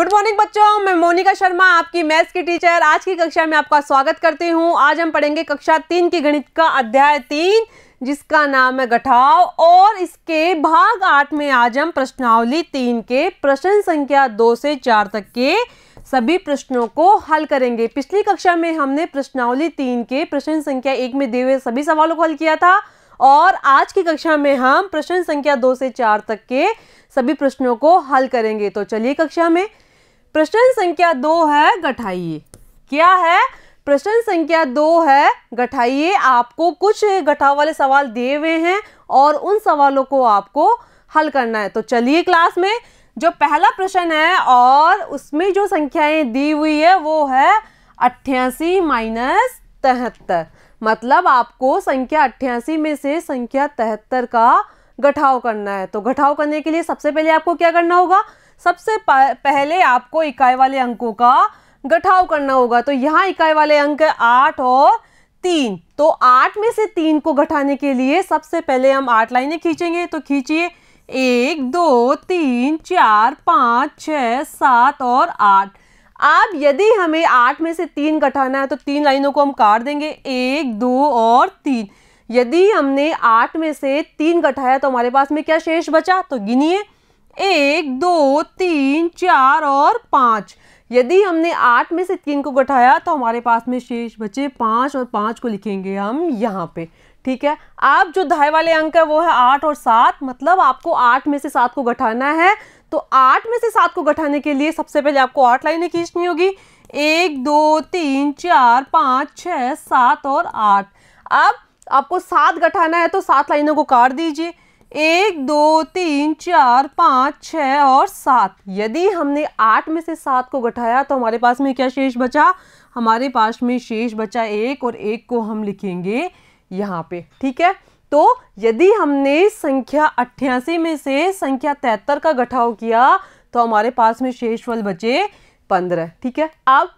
Good morning बच्चों, मैं मोनिका शर्मा आपकी मैथ्स की टीचर आज की कक्षा में आपका स्वागत करती हूँ। आज हम पढ़ेंगे कक्षा 3 की गणित का अध्याय 3 जिसका नाम है घटाव और इसके भाग 8 में आज हम प्रश्नावली 3 के प्रश्न संख्या 2 से 4 तक के सभी प्रश्नों को हल करेंगे। पिछली कक्षा में हमने प्रश्नावली 3 के प्रश्न संख्या 1 में दिए हुए सभी सवालों को हल किया था और आज की कक्षा में हम प्रश्न संख्या 2 से 4 तक के सभी प्रश्नों को हल करेंगे। तो चलिए कक्षा में प्रश्न संख्या 2 है घटाइए। क्या है? प्रश्न संख्या 2 है घटाइए। आपको कुछ घटाव वाले सवाल दिए हुए हैं और उन सवालों को आपको हल करना है। तो चलिए क्लास में जो पहला प्रश्न है और उसमें जो संख्याएं दी हुई है वो है 88 माइनस 73। मतलब आपको संख्या 88 में से संख्या 73 का घटाव करना है। तो घटाव करने के लिए सबसे पहले आपको क्या करना होगा? सबसे पहले आपको इकाई वाले अंकों का घटाव करना होगा। तो यहाँ इकाई वाले अंक 8 और 3। तो 8 में से 3 को घटाने के लिए सबसे पहले हम 8 लाइनें खींचेंगे। तो खींचिए 1 2 3 4 5 6 7 और 8। अब यदि हमें 8 में से 3 घटाना है तो 3 लाइनों को हम काट देंगे, 1 2 और 3। यदि हमने 8 में से 3 घटाया तो हमारे पास में क्या शेष बचा? तो गिनिए 1 2 3 4 और 5। यदि हमने 8 में से 3 को घटाया तो हमारे पास में शेष बचे 5 और 5 को लिखेंगे हम यहाँ पे। ठीक है। अब जो दाएं वाले अंक है वो है 8 और 7। मतलब आपको 8 में से 7 को घटाना है। तो 8 में से 7 को घटाने के लिए सबसे पहले आपको 8 लाइनें खींचनी होगी, 1 2 3 4 5 6 7 और 8। अब आपको 7 घटाना है तो 7 लाइनों को काट दीजिए, 1 2 3 4 5 6 और 7। यदि हमने 8 में से 7 को घटाया तो हमारे पास में क्या शेष बचा? हमारे पास में शेष बचा 1 और 1 को हम लिखेंगे यहाँ पे। ठीक है। तो यदि हमने संख्या 88 में से संख्या 73 का घटाव किया तो हमारे पास में शेषफल बचे 15। ठीक है। अब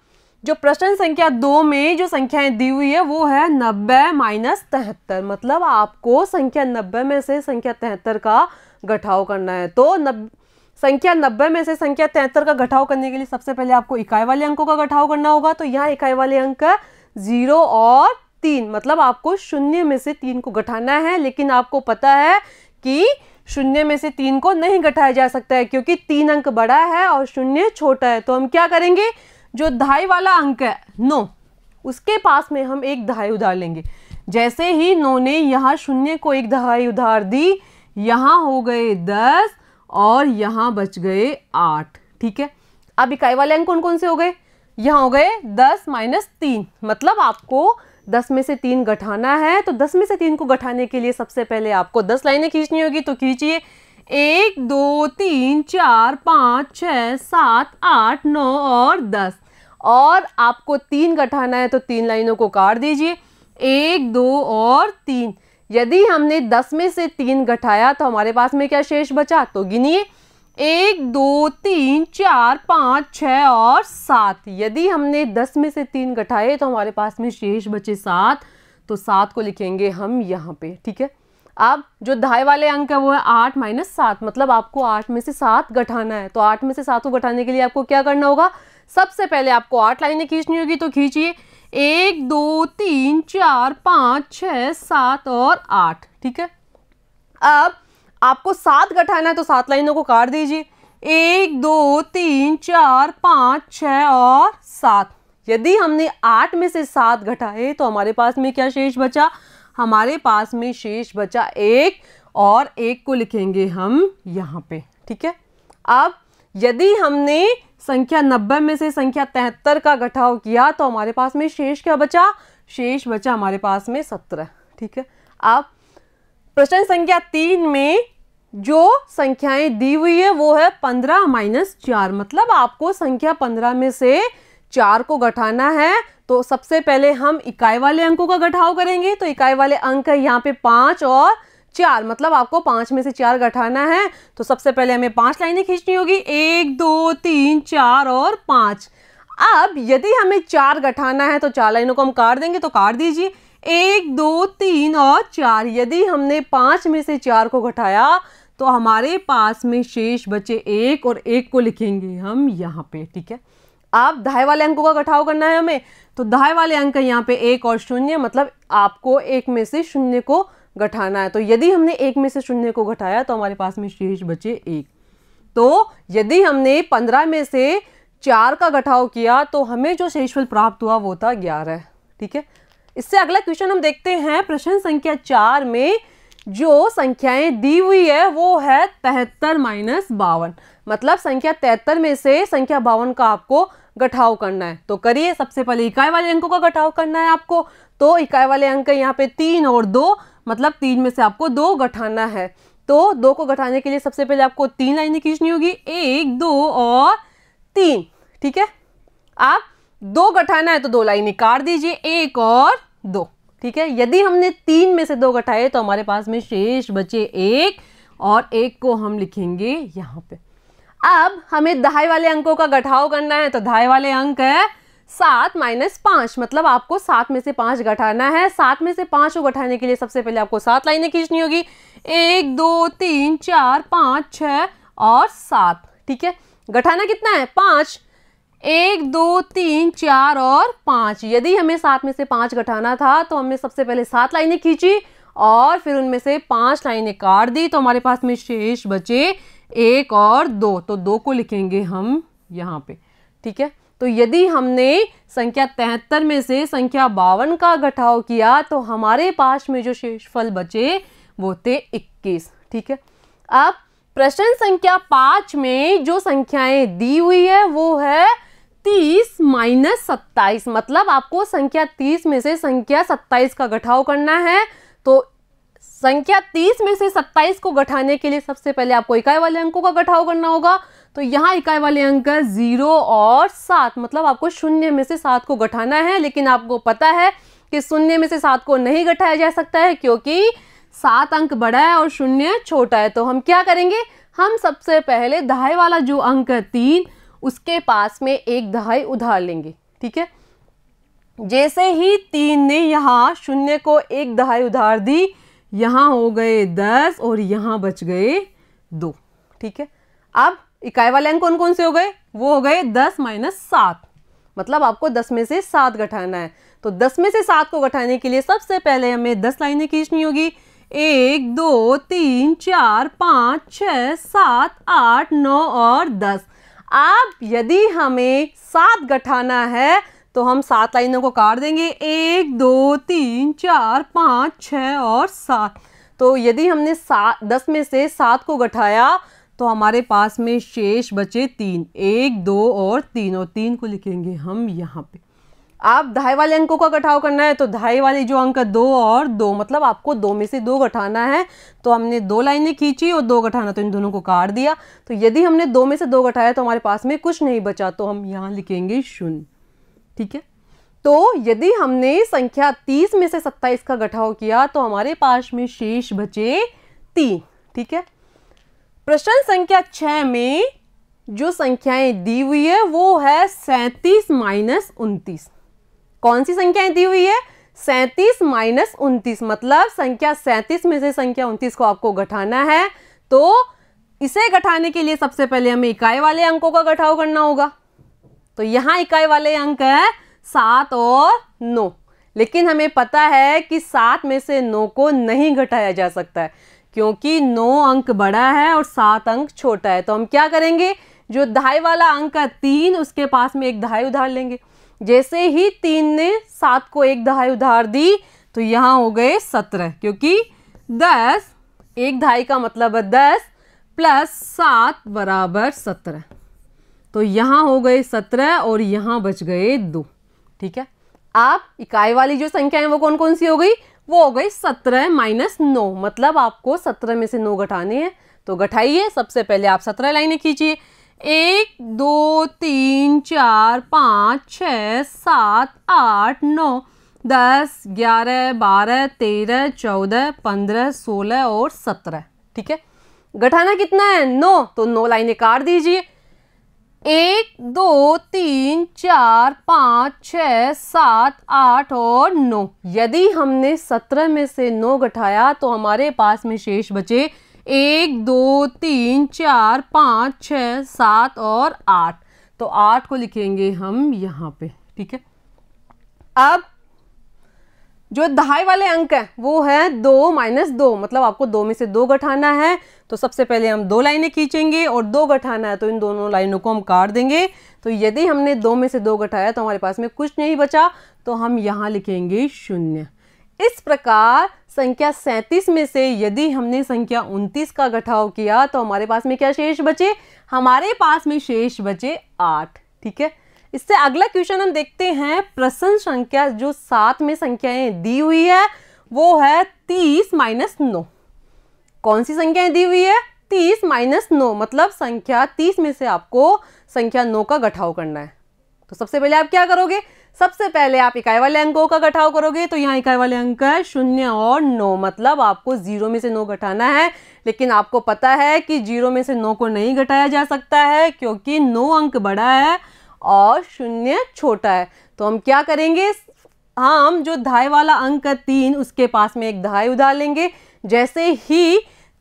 जो प्रश्न संख्या 2 में जो संख्याएं दी हुई है वो है 90 माइनस 73। मतलब आपको संख्या 90 में से संख्या 73 का घटाव करना है। तो संख्या 90 में से संख्या 73 का घटाव करने के लिए सबसे पहले आपको इकाई वाले अंकों का घटाव करना होगा। तो यहाँ इकाई वाले अंक 0 और 3। मतलब आपको 0 में से 3 को घटाना है, लेकिन आपको पता है कि 0 में से 3 को नहीं घटाया जा सकता है क्योंकि 3 अंक बड़ा है और 0 छोटा है। तो हम क्या करेंगे? जो दाई वाला अंक है 9, उसके पास में हम एक दहाई उधार लेंगे। जैसे ही 9 ने यहाँ 0 को एक दहाई उधार दी, यहाँ हो गए 10 और यहाँ बच गए 8। ठीक है। अब इकाई वाले अंक कौन कौन से हो गए? यहाँ हो गए 10 माइनस 3। मतलब आपको 10 में से 3 घटाना है। तो 10 में से 3 को घटाने के लिए सबसे पहले आपको 10 लाइनें खींचनी होगी। तो खींचिए 1 2 3 4 5 6 7 8 9 और 10। और आपको 3 घटाना है तो 3 लाइनों को काट दीजिए, 1 2 और 3। यदि हमने 10 में से 3 घटाया तो हमारे पास में क्या शेष बचा? तो गिनिए 1 2 3 4 5 6 और 7। यदि हमने 10 में से 3 घटाए तो हमारे पास में शेष बचे 7। तो 7 को लिखेंगे हम यहाँ पे। ठीक है। अब जो दाएं वाले अंक है वो है 8 माइनस 7। मतलब आपको 8 में से 7 घटाना है। तो 8 में से 7 को घटाने के लिए आपको क्या करना होगा? सबसे पहले आपको 8 लाइनें खींचनी होगी। तो खींचिए 1 2 3 4 5 6 7 और 8। ठीक है। अब आपको 7 घटाना है तो 7 लाइनों को काट दीजिए, 1 2 3 4 5 6 और 7। यदि हमने 8 में से 7 घटाए तो हमारे पास में क्या शेष बचा? हमारे पास में शेष बचा 1 और 1 को लिखेंगे हम यहाँ पे। ठीक है। अब यदि हमने संख्या 90 में से संख्या 73 का घटाव किया तो हमारे पास में शेष क्या बचा? शेष बचा हमारे पास में 17। ठीक है। अब प्रश्न संख्या 3 में जो संख्याएं दी हुई है वो है 15 माइनस 4। मतलब आपको संख्या 15 में से 4 को घटाना है। तो सबसे पहले हम इकाई वाले अंकों का घटाव करेंगे। तो इकाई वाले अंक है यहाँ पे 5 और 4। मतलब आपको 5 में से 4 घटाना है। तो सबसे पहले हमें 5 लाइनें खींचनी होगी, 1 2 3 4 और 5। अब यदि हमें 4 घटाना है तो 4 लाइनों को हम काट देंगे। तो काट दीजिए 1 2 3 और 4। यदि हमने 5 में से 4 को घटाया तो हमारे पास में शेष बचे 1 और 1 को लिखेंगे हम यहाँ पे। ठीक है, अब दाएं वाले अंकों का घटाव करना है हमें, तो दाएं वाले अंक यहाँ पे 1 और 0, मतलब आपको 1 में से 0 को घटाना है। तो यदि हमने 1 में से 0 को घटाया तो हमारे पास में शेष बचे 1। तो यदि हमने 15 में से 4 का घटाव किया तो हमें जो शेषफल प्राप्त हुआ वो था 11। ठीक है, इससे अगला क्वेश्चन हम देखते हैं। प्रश्न संख्या 4 में जो संख्याएं दी हुई है वो है 73 माइनस 52, मतलब संख्या 73 में से संख्या 52 का आपको घटाव करना है। तो करिए, सबसे पहले इकाई वाले अंकों का घटाव करना है आपको। तो इकाई वाले अंक यहाँ पे 3 और 2, मतलब 3 में से आपको 2 घटाना है। तो 2 को घटाने के लिए सबसे पहले आपको 3 लाइनें खींचनी होगी, 1, 2 और 3। ठीक है, आप 2 घटाना है तो 2 लाइनें काट दीजिए, 1 और 2। ठीक है, यदि हमने 3 में से 2 घटाए तो हमारे पास में शेष बचे 1 और 1 को हम लिखेंगे यहाँ पे। अब हमें दाएं वाले अंकों का घटाव करना है, तो दाएं वाले अंक है 7 माइनस 5, मतलब आपको 7 में से 5 घटाना है। 7 में से 5 को घटाने के लिए सबसे पहले आपको 7 लाइनें खींचनी होगी, 1, 2, 3, 4, 5, 6 और 7। ठीक है, घटाना कितना है? 5। 1, 2, 3, 4 और 5। यदि हमें 7 में से 5 घटाना था तो हमने सबसे पहले 7 लाइनें खींची और फिर उनमें से 5 लाइनें काट दी, तो हमारे पास में शेष बचे 1 और 2। तो 2 को लिखेंगे हम यहाँ पे। ठीक है, तो यदि हमने संख्या 73 में से संख्या 52 का घटाव किया तो हमारे पास में जो शेषफल बचे वो थे 21। ठीक है, अब प्रश्न संख्या 5 में जो संख्याएं दी हुई है वो है 30 माइनस 27, मतलब आपको संख्या 30 में से संख्या 27 का घटाव करना है। तो संख्या 30 में से 27 को घटाने के लिए सबसे पहले आपको इकाई वाले अंकों का घटाव करना होगा। तो यहाँ इकाई वाले अंक 0 और 7, मतलब आपको 0 में से 7 को घटाना है, लेकिन आपको पता है कि 0 में से 7 को नहीं घटाया जा सकता है क्योंकि 7 अंक बड़ा है और 0 छोटा है। तो हम क्या करेंगे, हम सबसे पहले दाएं वाला जो अंक है 3, उसके पास में एक दहाई उधार लेंगे। ठीक है, जैसे ही 3 ने यहाँ 0 को एक दहाई उधार दी, यहाँ हो गए 10 और यहाँ बच गए 2। ठीक है, अब इकाई वाले अंक कौन कौन से हो गए? वो हो गए 10 माइनस 7, मतलब आपको 10 में से 7 घटाना है। तो 10 में से 7 को घटाने के लिए सबसे पहले हमें 10 लाइनें खींचनी होगी, 1, 2, 3, 4, 5, 6, 7, 8, 9 और 10। अब यदि हमें 7 घटाना है तो हम 7 लाइनों को काट देंगे, 1, 2, 3, 4, 5, 6 और 7। तो यदि हमने 10 में से 7 को घटाया तो हमारे पास में शेष बचे 3, 1, 2 और 3, और 3 को लिखेंगे हम यहाँ पे। आप दाएं वाले अंकों का घटाव करना है, तो दाएं वाले जो अंक 2 और 2, मतलब आपको 2 में से 2 घटाना है। तो हमने 2 लाइनें खींची और 2 घटाना, तो इन दोनों को काट दिया। तो यदि हमने 2 में से 2 घटाया तो हमारे पास में कुछ नहीं बचा, तो हम यहाँ लिखेंगे 0। ठीक है, तो यदि हमने संख्या 30 में से 27 का घटाव किया तो हमारे पास में शेष बचे 3। ठीक है, प्रश्न संख्या 6 में जो संख्याएं दी हुई है वो है 37 माइनस 29। कौन सी संख्याएं दी हुई है? 37 माइनस 29, मतलब संख्या 37 में से संख्या 29 को आपको घटाना है। तो इसे घटाने के लिए सबसे पहले हमें इकाई वाले अंकों का घटाव करना होगा। तो यहाँ इकाई वाले अंक है 7 और 9, लेकिन हमें पता है कि 7 में से 9 को नहीं घटाया जा सकता है क्योंकि 9 अंक बड़ा है और 7 अंक छोटा है। तो हम क्या करेंगे, जो दहाई वाला अंक है 3, उसके पास में एक दहाई उधार लेंगे। जैसे ही 3 ने 7 को एक दहाई उधार दी तो यहाँ हो गए 17, क्योंकि 10 एक दहाई का मतलब है 10 प्लस 7 बराबर 17। तो यहाँ हो गए 17 और यहाँ बच गए 2। ठीक है, आप इकाई वाली जो संख्या है वो कौन कौन सी हो गई? वो हो गई 17 माइनस 9, मतलब आपको 17 में से 9 घटाने हैं। तो घटाइए, सबसे पहले आप 17 लाइनें खींचिए, 1, 2, 3, 4, 5, 6, 7, 8, 9, 10, 11, 12, 13, 14, 15, 16 और 17। ठीक है, घटाना कितना है? 9, तो 9 लाइनें काट दीजिए, 1, 2, 3, 4, 5, 6, 7, 8 और 9। यदि हमने 17 में से 9 घटाया तो हमारे पास में शेष बचे 1 2 3 4 5 6 7 और 8। तो 8 को लिखेंगे हम यहाँ पे, ठीक है। अब जो दहाई वाले अंक है वो है 2 माइनस 2, मतलब आपको 2 में से 2 घटाना है। तो सबसे पहले हम 2 लाइनें खींचेंगे और 2 घटाना है तो इन दोनों लाइनों को हम काट देंगे। तो यदि हमने 2 में से 2 घटाया तो हमारे पास में कुछ नहीं बचा, तो हम यहाँ लिखेंगे 0। इस प्रकार संख्या 37 में से यदि हमने संख्या 29 का घटाव किया तो हमारे पास में क्या शेष बचे? हमारे पास में शेष बचे 8, ठीक है। इससे अगला क्वेश्चन हम देखते हैं। प्रश्न संख्या जो 7 में संख्याएं दी हुई है वो है 30 माइनस 9। कौन सी संख्याएं दी हुई है? 30 माइनस 9, मतलब संख्या 30 में से आपको संख्या 9 का घटाव करना है। तो सबसे पहले आप क्या करोगे? सबसे पहले आप इकाई वाले अंकों का घटाव करोगे। तो यहाँ इकाई वाले अंक है 0 और 9, मतलब आपको 0 में से 9 घटाना है। लेकिन आपको पता है कि 0 में से 9 को नहीं घटाया जा सकता है क्योंकि 9 अंक बड़ा है और 0 छोटा है। तो हम क्या करेंगे? हम जो दहाई वाला अंक है 3, उसके पास में एक दहाई उधार लेंगे। जैसे ही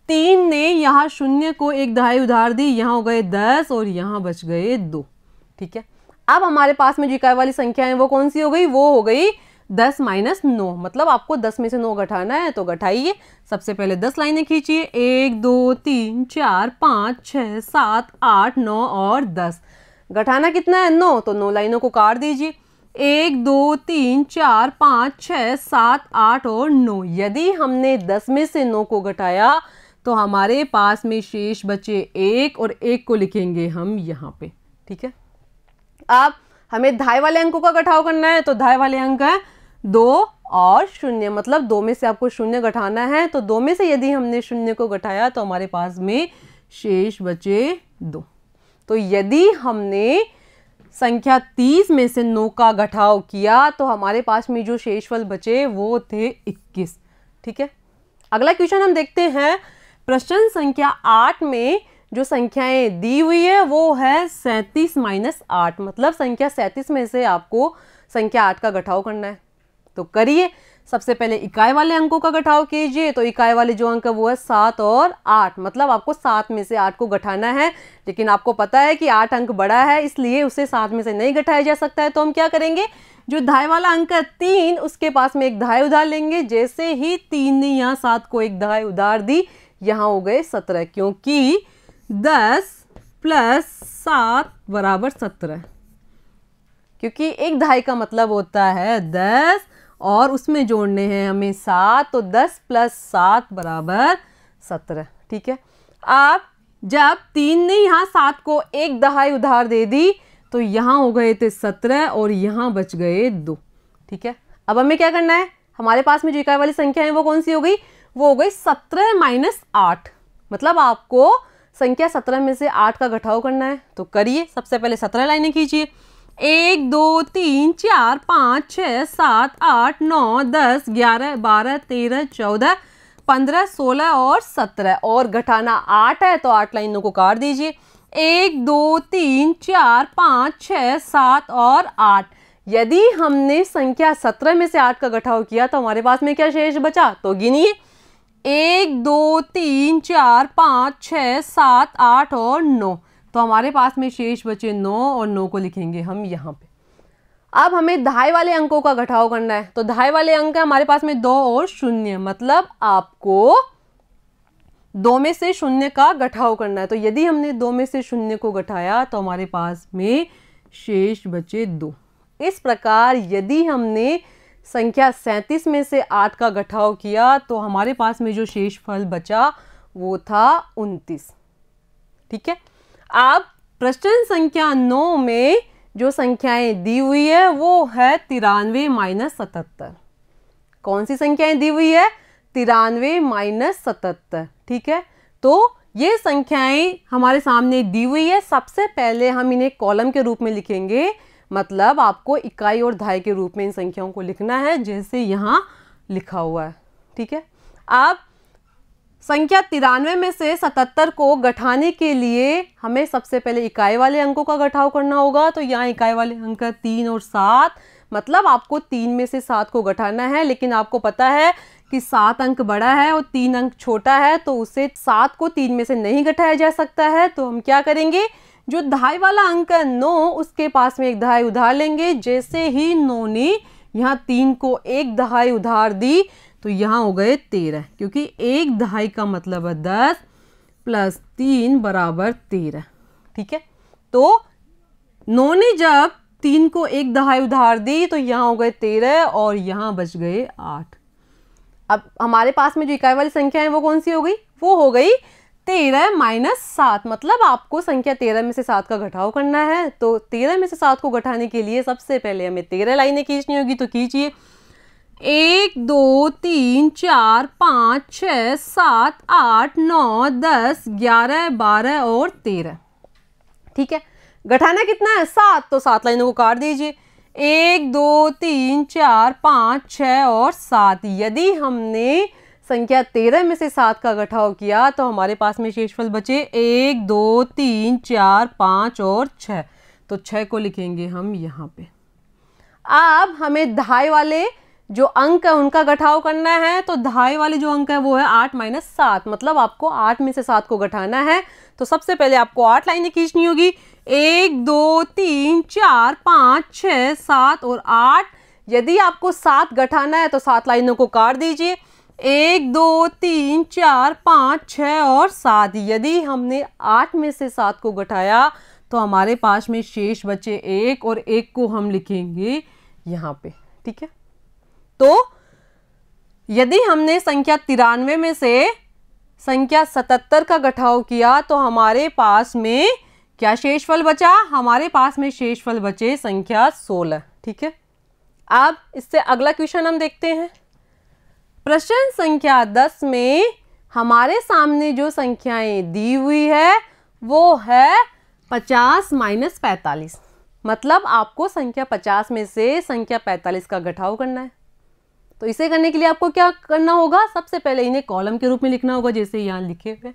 3 ने यहाँ 0 को एक दहाई उधार दी, यहाँ हो गए 10 और यहाँ बच गए 2, ठीक है। अब हमारे पास में जो इकाई वाली संख्या है वो कौन सी हो गई? वो हो गई 10 माइनस 9, मतलब आपको 10 में से 9 घटाना है। तो घटाइए। सबसे पहले 10 लाइनें खींचिए। 1 2 3 4 5 6 7 8 9 और 10। घटाना कितना है? 9। तो 9 लाइनों को काट दीजिए। 1 2 3 4 5 6 7 8 और 9। यदि हमने 10 में से 9 को घटाया तो हमारे पास में शेष बचे 1 और 1 को लिखेंगे हम यहाँ पे, ठीक है। अब हमें दहाई वाले अंकों का घटाव करना है। तो दहाई वाले अंक है 2 और 0, मतलब 2 में से आपको 0 घटाना है। तो 2 में से यदि हमने 0 को घटाया तो हमारे पास में शेष बचे 2। तो यदि हमने संख्या 30 में से 9 का घटाव किया तो हमारे पास में जो शेषफल बचे वो थे 21, ठीक है। अगला क्वेश्चन हम देखते हैं। प्रश्न संख्या 8 में जो संख्याएं दी हुई है वो है 37 माइनस 8, मतलब संख्या 37 में से आपको संख्या 8 का घटाव करना है। तो करिए। सबसे पहले इकाई वाले अंकों का घटाव कीजिए। तो इकाई वाले जो अंक है वो है 7 और 8, मतलब आपको 7 में से 8 को घटाना है। लेकिन आपको पता है कि 8 अंक बड़ा है, इसलिए उसे 7 में से नहीं घटाया जा सकता है। तो हम क्या करेंगे? जो दहाई वाला अंक है 3, उसके पास में एक दहाई उधार लेंगे। जैसे ही 3 ने यहाँ 7 को एक दहाई उधार दी, यहाँ हो गए 17, क्योंकि 10 प्लस 7 बराबर 17, क्योंकि एक दहाई का मतलब होता है 10 और उसमें जोड़ने हैं हमें 7। तो 10 प्लस 7 बराबर 17, ठीक है। अब जब 3 ने यहाँ 7 को एक दहाई उधार दे दी तो यहाँ हो गए थे 17 और यहाँ बच गए 2, ठीक है। अब हमें क्या करना है? हमारे पास में जो इकाई वाली संख्या है वो कौन सी हो गई? वो हो गई 17 माइनस 8, मतलब आपको संख्या 17 में से 8 का घटाव करना है। तो करिए। सबसे पहले 17 लाइनें खींचिए। 1 2 3 4 5 6 7 8 9 10 11 12 13 14 15 16 और 17, और घटाना 8 है तो 8 लाइनों को काट दीजिए। 1 2 3 4 5 6 7 और 8। यदि हमने संख्या 17 में से 8 का घटाव किया तो हमारे पास में क्या शेष बचा? तो गिनिए। 1 2 3 4 5 6 7 8 और 9। तो हमारे पास में शेष बचे 9 और 9 को लिखेंगे हम यहाँ पे। अब हमें दहाई वाले अंकों का घटाव करना है। तो दहाई वाले अंक है हमारे पास में 2 और 0, मतलब आपको 2 में से 0 का घटाव करना है। तो यदि हमने 2 में से 0 को घटाया तो हमारे पास में शेष बचे 2। इस प्रकार यदि हमने संख्या 37 में से 8 का घटाव किया तो हमारे पास में जो शेषफल बचा वो था 29, ठीक है। अब प्रश्न संख्या 9 में जो संख्याएं दी हुई है वो है 93 माइनस 77। कौन सी संख्याएं दी हुई है? 93 माइनस 77, ठीक है। तो ये संख्याएं हमारे सामने दी हुई है। सबसे पहले हम इन्हें कॉलम के रूप में लिखेंगे, मतलब आपको इकाई और दहाई के रूप में इन संख्याओं को लिखना है, जैसे यहाँ लिखा हुआ है, ठीक है। अब संख्या 93 में से 77 को घटाने के लिए हमें सबसे पहले इकाई वाले अंकों का घटाव करना होगा। तो यहाँ इकाई वाले अंक 3 और 7, मतलब आपको 3 में से 7 को घटाना है, लेकिन आपको पता है कि 7 अंक बड़ा है और 3 अंक छोटा है, तो उसे 7 को 3 में से नहीं घटाया जा सकता है। तो हम क्या करेंगे, जो दहाई वाला अंक है 9, उसके पास में एक दहाई उधार लेंगे। जैसे ही 9 ने यहाँ 3 को एक दहाई उधार दी तो यहाँ हो गए 13, क्योंकि एक दहाई का मतलब है 10 प्लस 3 बराबर 13। ठीक है, तो 9 ने जब 3 को एक दहाई उधार दी तो यहाँ हो गए 13 और यहाँ बच गए 8। अब हमारे पास में जो इकाई वाली संख्या है वो कौन सी हो गई, वो हो गई 13 माइनस 7। मतलब आपको संख्या 13 में से 7 का घटाव करना है। तो 13 में से 7 को घटाने के लिए सबसे पहले हमें 13 लाइनें खींचनी होगी। तो खींचिए, 1 2 3 4 5 6 7 8 9 10 11 12 और 13। ठीक है, घटाना कितना है, 7, तो 7 लाइनों को काट दीजिए। 1 2 3 4 5 6 और 7। यदि हमने संख्या 13 में से 7 का घटाव किया तो हमारे पास में शेषफल बचे 1 2 3 4 5 और 6। तो 6 को लिखेंगे हम यहाँ पे। अब हमें दहाई वाले जो अंक है उनका घटाव करना है। तो दहाई वाले जो अंक है वो है 8 माइनस 7। मतलब आपको 8 में से 7 को घटाना है। तो सबसे पहले आपको 8 लाइनें खींचनी होगी। 1 2 3 4 5 6 7 और 8। यदि आपको 7 घटाना है तो 7 लाइनों को काट दीजिए। 1 2 3 4 5 6 और 7। यदि हमने 8 में से 7 को घटाया तो हमारे पास में शेष बचे 1 और 1 को हम लिखेंगे यहाँ पे। ठीक है, तो यदि हमने संख्या 93 में से संख्या 77 का घटाव किया तो हमारे पास में क्या शेषफल बचा, हमारे पास में शेषफल बचे संख्या 16। ठीक है, अब इससे अगला क्वेश्चन हम देखते हैं। प्रश्न संख्या 10 में हमारे सामने जो संख्याएं दी हुई है वो है 50 माइनस 45। मतलब आपको संख्या 50 में से संख्या 45 का घटाव करना है। तो इसे करने के लिए आपको क्या करना होगा, सबसे पहले इन्हें कॉलम के रूप में लिखना होगा, जैसे यहाँ लिखे हुए।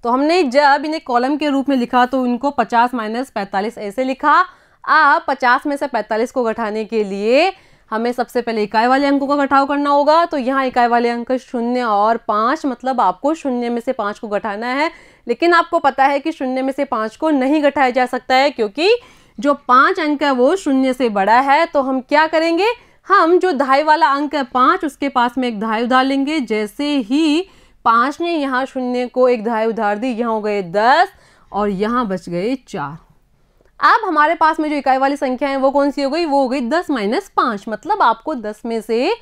तो हमने जब इन्हें कॉलम के रूप में लिखा तो इनको 50 माइनस 45 ऐसे लिखा। अब 50 में से 45 को घटाने के लिए हमें सबसे पहले इकाई वाले अंकों का घटाव करना होगा। तो यहाँ इकाई वाले अंक 0 और 5। मतलब आपको 0 में से 5 को घटाना है। लेकिन आपको पता है कि 0 में से 5 को नहीं घटाया जा सकता है, क्योंकि जो 5 अंक है वो 0 से बड़ा है। तो हम क्या करेंगे, हम जो दहाई वाला अंक है 5, उसके पास में एक दहाई उधार लेंगे। जैसे ही 5 ने यहाँ 0 को एक दहाई उधार दी, यहाँ हो गए 10 और यहाँ बच गए 4। अब हमारे पास में जो इकाई वाली संख्या है वो कौन सी हो गई, वो हो गई 10 माइनस 5। मतलब आपको 10 में से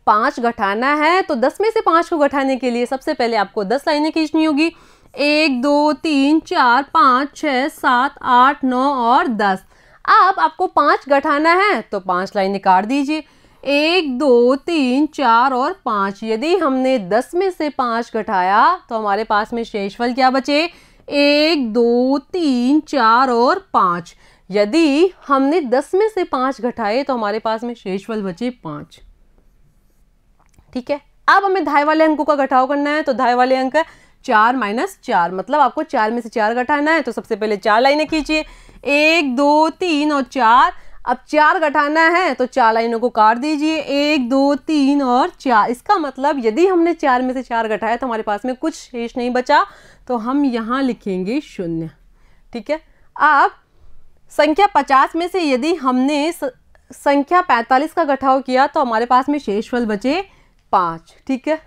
5 घटाना है। तो 10 में से 5 को घटाने के लिए सबसे पहले आपको 10 लाइनें खींचनी होगी। 1 2 3 4 5 6 7 8 9 और 10। अब आपको 5 घटाना है तो 5 लाइनें काट दीजिए। 1 2 3 4 और 5। यदि हमने 10 में से 5 घटाया तो हमारे पास में शेषफल क्या बचे, 1 2 3 4 और 5। यदि हमने 10 में से 5 घटाए तो हमारे पास में शेषफल बचे 5। ठीक है, अब हमें दहाई वाले अंकों का घटाव करना है। तो दहाई वाले अंक है 4 माइनस 4। मतलब आपको 4 में से 4 घटाना है। तो सबसे पहले 4 लाइनें खींचिए। 1 2 3 और 4। अब 4 घटाना है तो 4 लाइनों को काट दीजिए। 1 2 3 और 4। इसका मतलब यदि हमने 4 में से 4 घटाया तो हमारे पास में कुछ शेष नहीं बचा, तो हम यहाँ लिखेंगे 0। ठीक है, अब संख्या 50 में से यदि हमने संख्या 45 का घटाव किया तो हमारे पास में शेषफल बचे 5। ठीक है,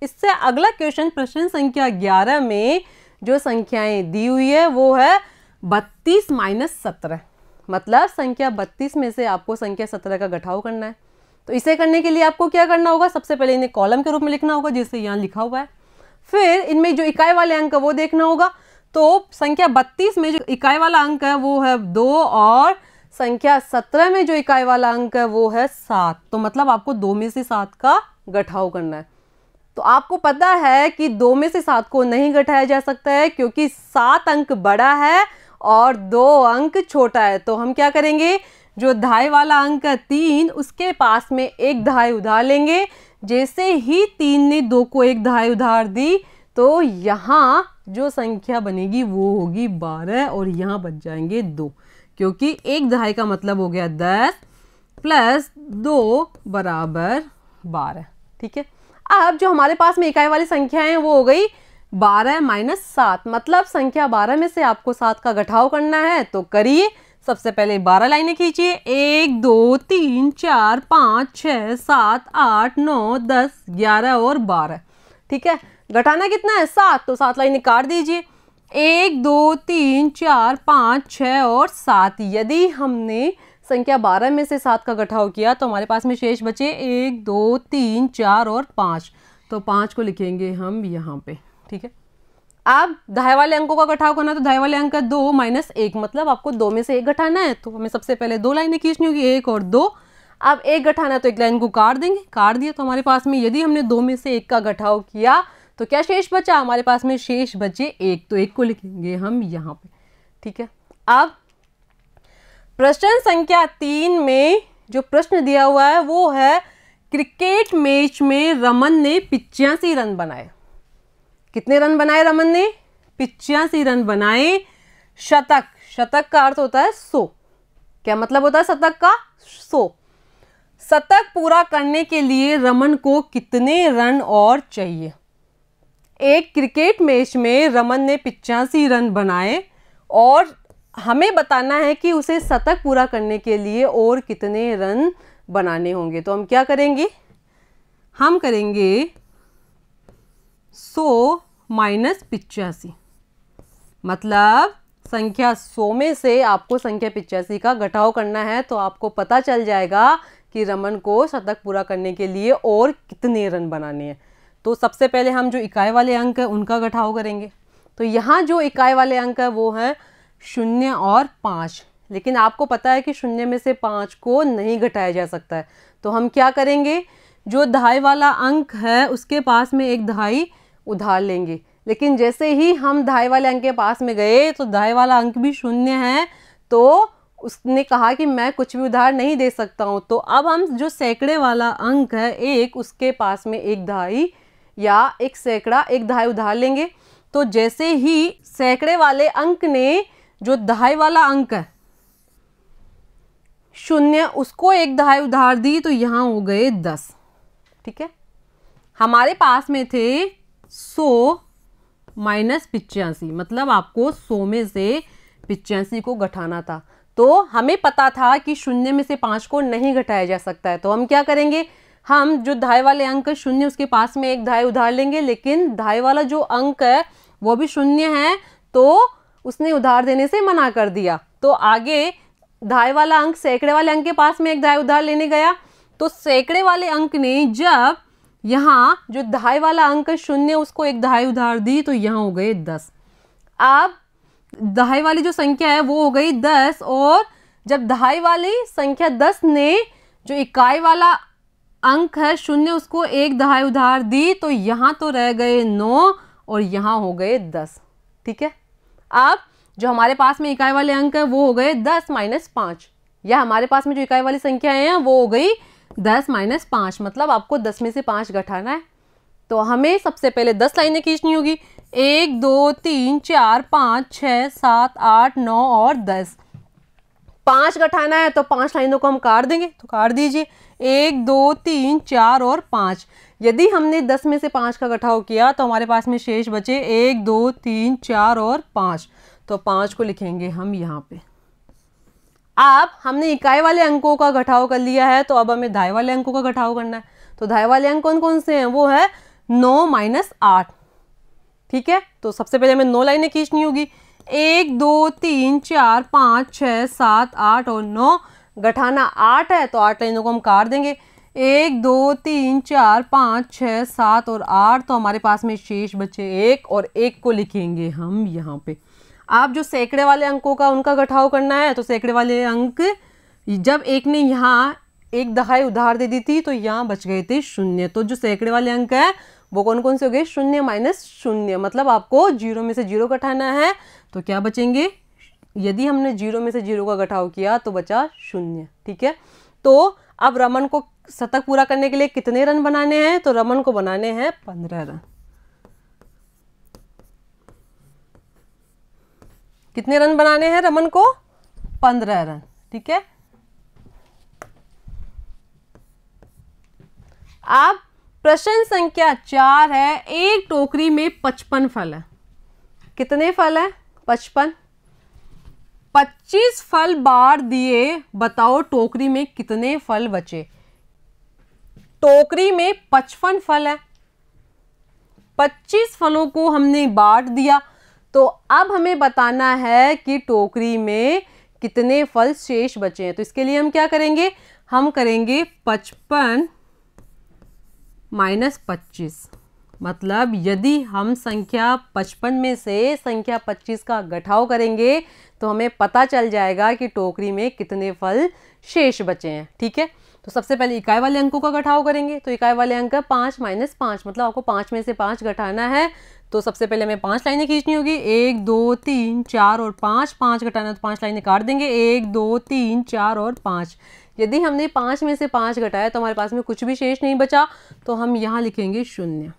इससे अगला क्वेश्चन प्रश्न संख्या 11 में जो संख्याएं दी हुई है वो है 32 माइनस 17। मतलब संख्या 32 में से आपको संख्या 17 का घटाव करना है। तो इसे करने के लिए आपको क्या करना होगा, सबसे पहले इन्हें कॉलम के रूप में लिखना होगा, जैसे यहाँ लिखा हुआ है। फिर इनमें जो इकाई वाले अंक है वो देखना होगा। तो संख्या 32 में जो इकाई वाला अंक है वो है 2 और संख्या 17 में जो इकाई वाला अंक है वो है 7। तो मतलब आपको 2 में से 7 का घटाव करना है। तो आपको पता है कि 2 में से 7 को नहीं घटाया जा सकता है, क्योंकि 7 अंक बड़ा है और 2 अंक छोटा है। तो हम क्या करेंगे, जो दहाई वाला अंक है 3, उसके पास में एक दहाई उधार लेंगे। जैसे ही 3 ने 2 को एक दहाई उधार दी तो यहाँ जो संख्या बनेगी वो होगी 12 और यहाँ बच जाएंगे 2, क्योंकि एक दहाई का मतलब हो गया 10 प्लस 2 बराबर 12। ठीक है, अब जो हमारे पास में इकाई वाली संख्या है वो हो गई 12 माइनस 7, मतलब संख्या 12 में से आपको 7 का घटाव करना है। तो करिए, सबसे पहले 12 लाइनें खींचिए, 1 2 3 4 5 6 7 8 9 10 11 और 12। ठीक है, घटाना कितना है 7, तो 7 लाइनें काट दीजिए, 1 2 3 4 5 6 और 7। यदि हमने संख्या 12 में से 7 का घटाव किया तो हमारे पास में शेष बचे 1 2 3 4 और 5, तो 5 को लिखेंगे हम यहाँ पे। ठीक है, अब दाएं वाले अंकों का घटाव करना, तो दाएं वाले अंक का 2 माइनस 1, मतलब आपको 2 में से 1 घटाना है। तो हमें सबसे पहले 2 लाइनें खींचनी होगी, 1 और 2। अब 1 घटाना है तो एक लाइन को काट देंगे, काट दिया तो हमारे पास में यदि हमने 2 में से 1 का घटाव किया तो क्या शेष बचा, हमारे पास में शेष बचे 1, तो 1 को लिखेंगे हम यहाँ पे। ठीक है, अब प्रश्न संख्या 3 में जो प्रश्न दिया हुआ है वो है क्रिकेट मैच में रमन ने 85 रन बनाए। कितने रन बनाए रमन ने, 85 रन बनाए। शतक, शतक का अर्थ होता है 100। क्या मतलब होता है शतक का, 100। शतक पूरा करने के लिए रमन को कितने रन और चाहिए। एक क्रिकेट मैच में रमन ने 85 रन बनाए और हमें बताना है कि उसे शतक पूरा करने के लिए और कितने रन बनाने होंगे। तो हम क्या करेंगे, हम करेंगे 100 माइनस 85, मतलब संख्या 100 में से आपको संख्या 85 का घटाव करना है। तो आपको पता चल जाएगा कि रमन को शतक पूरा करने के लिए और कितने रन बनाने हैं। तो सबसे पहले हम जो इकाई वाले अंक है उनका घटाव करेंगे। तो यहाँ जो इकाई वाले अंक है वो है 0 और 5, लेकिन आपको पता है कि 0 में से 5 को नहीं घटाया जा सकता है। तो हम क्या करेंगे, जो दहाई वाला अंक है उसके पास में एक दहाई उधार लेंगे, लेकिन जैसे ही हम दहाई वाले अंक के पास में गए तो दहाई वाला अंक भी 0 है, तो उसने कहा कि मैं कुछ भी उधार नहीं दे सकता हूँ। तो अब हम जो सैकड़े वाला अंक है एक, उसके पास में एक दहाई या एक सैकड़ा, एक दहाई उधार लेंगे। तो जैसे ही सैकड़े वाले अंक ने जो दहाई वाला अंक है 0 उसको एक दहाई उधार दी, तो यहाँ हो गए 10। ठीक है, हमारे पास में थे 100 माइनस 85, मतलब आपको 100 में से 85 को घटाना था। तो हमें पता था कि 0 में से 5 को नहीं घटाया जा सकता है। तो हम क्या करेंगे, हम जो दहाई वाले अंक 0 उसके पास में एक दहाई उधार लेंगे, लेकिन दहाई वाला जो अंक है वो भी 0 है, तो उसने उधार देने से मना कर दिया। तो आगे दहाई वाला अंक सैकड़े वाले अंक के पास में एक दहाई उधार लेने गया, तो सैकड़े वाले अंक ने जब यहाँ जो दहाई वाला अंक 0 उसको एक दहाई उधार दी, तो यहाँ हो गए 10। अब दहाई वाली जो संख्या है वो हो गई 10, और जब दहाई वाली संख्या 10 ने जो इकाई वाला अंक है 0 उसको एक दहाई उधार दी, तो यहाँ तो रह गए 9 और यहाँ हो गए 10। ठीक है, अब जो हमारे पास में इकाई वाले अंक है वो हो गए 10 माइनस 5, या हमारे पास में जो इकाई वाली संख्याएं हैं वो हो गई 10 माइनस 5, मतलब आपको 10 में से 5 घटाना है। तो हमें सबसे पहले 10 लाइनें खींचनी होगी, 1 2 3 4 5 6 7 8 9 और 10। 5 घटाना है तो 5 लाइनों को हम काट देंगे, तो काट दीजिए, 1 2 3 4 और 5। यदि हमने 10 में से 5 का घटाव किया तो हमारे पास में शेष बचे 1 2 3 4 और 5, तो 5 को लिखेंगे हम यहाँ पे। अब हमने इकाई वाले अंकों का घटाव कर लिया है, तो अब हमें दहाई वाले अंकों का घटाव करना है। तो दहाई वाले अंक कौन कौन से हैं, वो है 9 माइनस 8। ठीक है, तो सबसे पहले हमें 9 लाइनें खींचनी होगी, 1 2 3 4 5 6 7 8 और 9। घटाना 8 है तो 8 लाइनों को हम काट देंगे, 1 2 3 4 5 6 7 और 8, तो हमारे पास में शेष बचे 1, और 1 को लिखेंगे हम यहाँ पे। आप जो सैकड़े वाले अंकों का उनका घटाव करना है, तो सैकड़े वाले अंक जब एक ने यहाँ एक दहाई उधार दे दी थी तो यहाँ बच गए थे 0। तो जो सैकड़े वाले अंक है वो कौन कौन से हो गए, 0 माइनस 0, मतलब आपको 0 में से 0 घटाना है। तो क्या बचेंगे, यदि हमने 0 में से 0 का घटाव किया तो बचा 0। ठीक है, तो अब रमन को शतक पूरा करने के लिए कितने रन बनाने हैं, तो रमन को बनाने हैं 15 रन। कितने रन बनाने हैं रमन को, 15 रन। ठीक है, अब प्रश्न संख्या 4 है, एक टोकरी में 55 फल है। कितने फल है? 55। 25 फल बांट दिए, बताओ टोकरी में कितने फल बचे। टोकरी में 55 फल है, 25 फलों को हमने बांट दिया, तो अब हमें बताना है कि टोकरी में कितने फल शेष बचे हैं। तो इसके लिए हम क्या करेंगे, हम करेंगे 55 माइनस 25। मतलब यदि हम संख्या 55 में से संख्या 25 का घटाव करेंगे तो हमें पता चल जाएगा कि टोकरी में कितने फल शेष बचे हैं। ठीक है, तो सबसे पहले इकाई वाले अंकों का घटाव करेंगे। तो इकाई वाले अंक 5 माइनस 5, मतलब आपको 5 में से 5 घटाना है। तो सबसे पहले हमें 5 लाइनें खींचनी होगी, 1 2 3 4 और 5। 5 घटाना तो 5 लाइनें काट देंगे, 1 2 3 4 और 5। यदि हमने 5 में से 5 घटाया तो हमारे पास में कुछ भी शेष नहीं बचा, तो हम यहाँ लिखेंगे 0।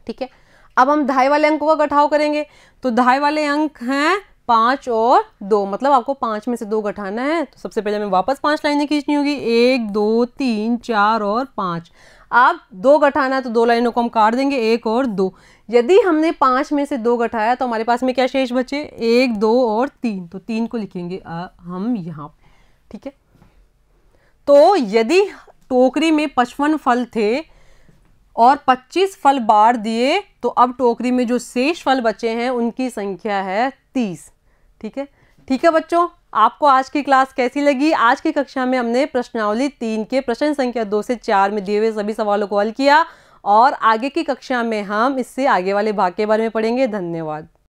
ठीक है, अब हम दहाई वाले अंकों का घटाव करेंगे। तो दहाई वाले अंक हैं 5 और 2, मतलब आपको 5 में से 2 घटाना है। तो सबसे पहले हमें वापस 5 लाइनें खींचनी होगी, 1 2 3 4 और 5। अब 2 घटाना है तो 2 लाइनों को हम काट देंगे, 1 और 2। यदि हमने 5 में से 2 घटाया तो हमारे पास में क्या शेष बचे, 1 2 और 3। तो 3 को लिखेंगे हम यहाँ। ठीक है, तो यदि टोकरी में 55 फल थे और 25 फल बांट दिए, तो अब टोकरी में जो शेष फल बचे हैं उनकी संख्या है 30। ठीक है, ठीक है बच्चों, आपको आज की क्लास कैसी लगी? आज की कक्षा में हमने प्रश्नावली 3 के प्रश्न संख्या 2 से 4 में दिए हुए सभी सवालों को हल किया, और आगे की कक्षा में हम इससे आगे वाले भाग के बारे में पढ़ेंगे। धन्यवाद।